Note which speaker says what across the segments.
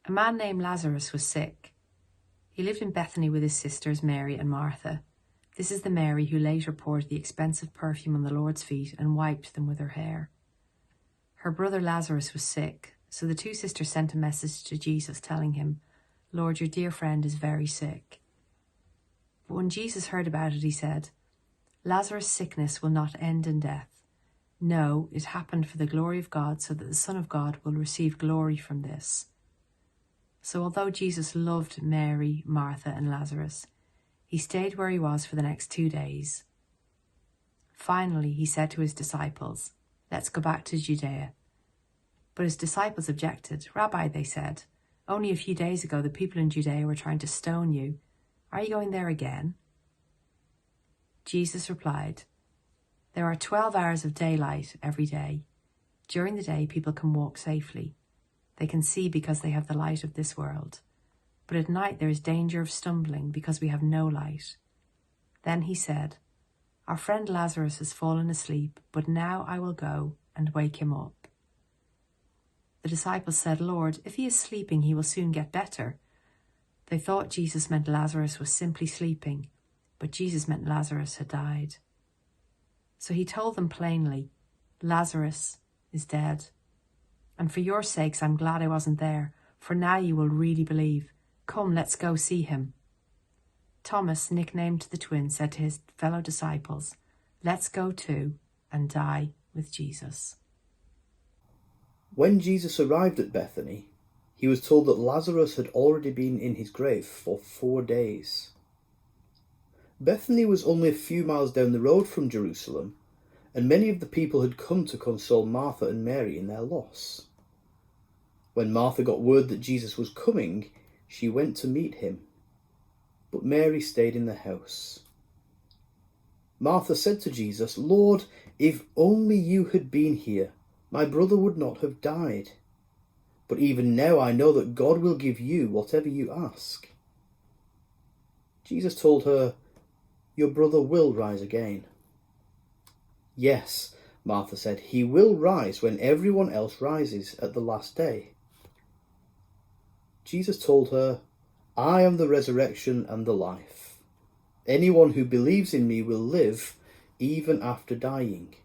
Speaker 1: A man named Lazarus was sick. He lived in Bethany with his sisters Mary and Martha. This is the Mary who later poured the expensive perfume on the Lord's feet and wiped them with her hair. Her brother Lazarus was sick, so the two sisters sent a message to Jesus telling him, "Lord, your dear friend is very sick." But when Jesus heard about it, he said, "Lazarus' sickness will not end in death. No, it happened for the glory of God, so that the Son of God will receive glory from this." So although Jesus loved Mary, Martha, and Lazarus, he stayed where he was for the next 2 days. Finally, he said to his disciples, "Let's go back to Judea." But his disciples objected. "Rabbi," they said, "only a few days ago the people in Judea were trying to stone you. Are you going there again?" Jesus replied, "There are 12 hours of daylight every day. During the day, people can walk safely. They can see because they have the light of this world. But at night there is danger of stumbling because we have no light." Then he said, "Our friend Lazarus has fallen asleep, but now I will go and wake him up." The disciples said, "Lord, if he is sleeping, he will soon get better." They thought Jesus meant Lazarus was simply sleeping, but Jesus meant Lazarus had died. So he told them plainly, "Lazarus is dead. And for your sakes, I'm glad I wasn't there, for now you will really believe. Come, let's go see him." Thomas, nicknamed the twin, said to his fellow disciples, "Let's go too and die with Jesus."
Speaker 2: When Jesus arrived at Bethany, he was told that Lazarus had already been in his grave for 4 days. Bethany was only a few miles down the road from Jerusalem, and many of the people had come to console Martha and Mary in their loss. When Martha got word that Jesus was coming, she went to meet him, but Mary stayed in the house. Martha said to Jesus, "Lord, if only you had been here, my brother would not have died. But even now I know that God will give you whatever you ask." Jesus told her, "Your brother will rise again." "Yes," Martha said, "he will rise when everyone else rises at the last day." Jesus told her, "I am the resurrection and the life. Anyone who believes in me will live even after dying.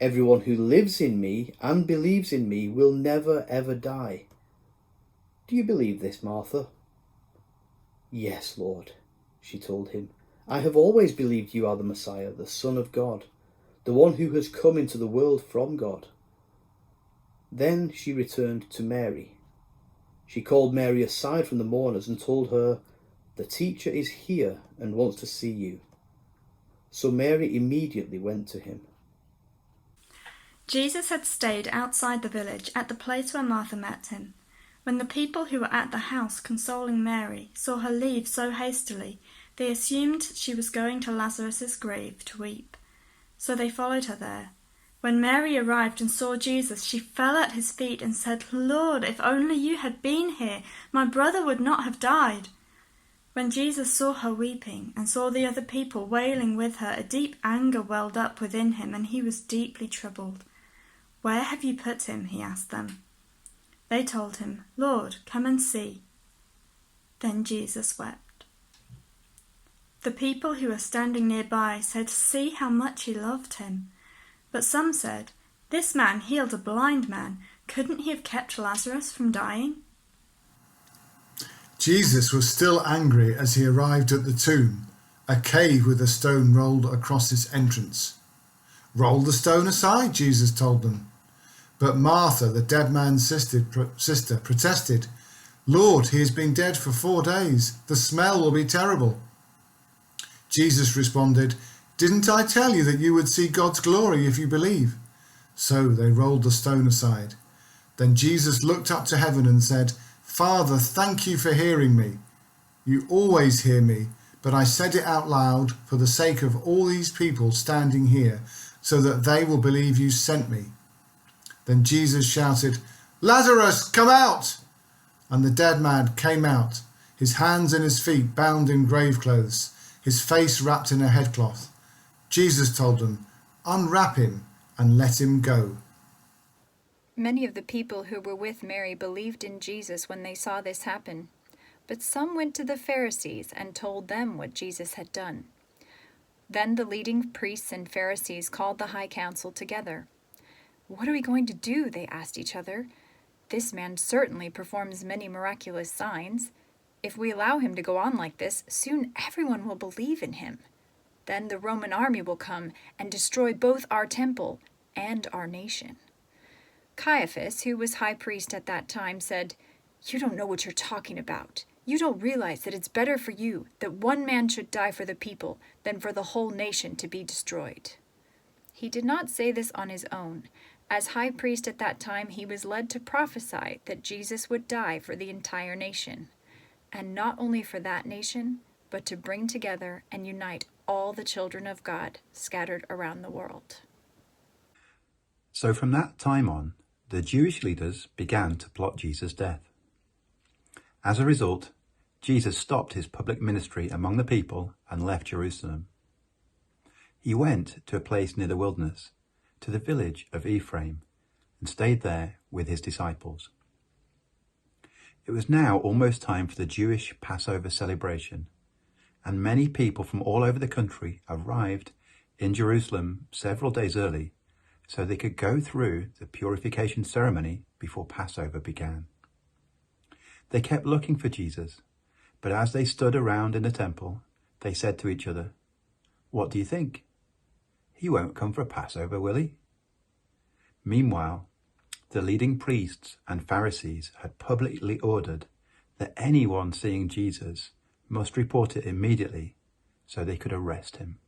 Speaker 2: Everyone who lives in me and believes in me will never ever die. Do you believe this, Martha?" "Yes, Lord," she told him. "I have always believed you are the Messiah, the Son of God, the one who has come into the world from God." Then she returned to Mary. She called Mary aside from the mourners and told her, "The teacher is here and wants to see you." So Mary immediately went to him.
Speaker 3: Jesus had stayed outside the village at the place where Martha met him. When the people who were at the house consoling Mary saw her leave so hastily, they assumed she was going to Lazarus' grave to weep. So they followed her there. When Mary arrived and saw Jesus, she fell at his feet and said, "Lord, if only you had been here, my brother would not have died." When Jesus saw her weeping and saw the other people wailing with her, a deep anger welled up within him, and he was deeply troubled. "Where have you put him?" he asked them. They told him, "Lord, come and see." Then Jesus wept. The people who were standing nearby said, "See how much he loved him." But some said, "This man healed a blind man. Couldn't he have kept Lazarus from dying?"
Speaker 4: Jesus was still angry as he arrived at the tomb, a cave with a stone rolled across its entrance. "Roll the stone aside," Jesus told them. But Martha, the dead man's sister, protested, "Lord, he has been dead for 4 days. The smell will be terrible." Jesus responded, "Didn't I tell you that you would see God's glory if you believe?" So they rolled the stone aside. Then Jesus looked up to heaven and said, "Father, thank you for hearing me. You always hear me, but I said it out loud for the sake of all these people standing here, so that they will believe you sent me." Then Jesus shouted, "Lazarus, come out!" And the dead man came out, his hands and his feet bound in grave clothes, his face wrapped in a headcloth. Jesus told them, "Unwrap him and let him go."
Speaker 5: Many of the people who were with Mary believed in Jesus when they saw this happen, but some went to the Pharisees and told them what Jesus had done. Then the leading priests and Pharisees called the high council together. "What are we going to do?" they asked each other. "This man certainly performs many miraculous signs. If we allow him to go on like this, soon everyone will believe in him. Then the Roman army will come and destroy both our temple and our nation." Caiaphas, who was high priest at that time, said, "You don't know what you're talking about. You don't realize that it's better for you that one man should die for the people than for the whole nation to be destroyed." He did not say this on his own. As high priest at that time, he was led to prophesy that Jesus would die for the entire nation, and not only for that nation, but to bring together and unite all the children of God scattered around the world.
Speaker 6: So from that time on, the Jewish leaders began to plot Jesus' death. As a result, Jesus stopped his public ministry among the people and left Jerusalem. He went to a place near the wilderness, to the village of Ephraim, and stayed there with his disciples. It was now almost time for the Jewish Passover celebration, and many people from all over the country arrived in Jerusalem several days early so they could go through the purification ceremony before Passover began. They kept looking for Jesus, but as they stood around in the temple, they said to each other, "What do you think? He won't come for Passover, will he?" Meanwhile, the leading priests and Pharisees had publicly ordered that anyone seeing Jesus must report it immediately so they could arrest him.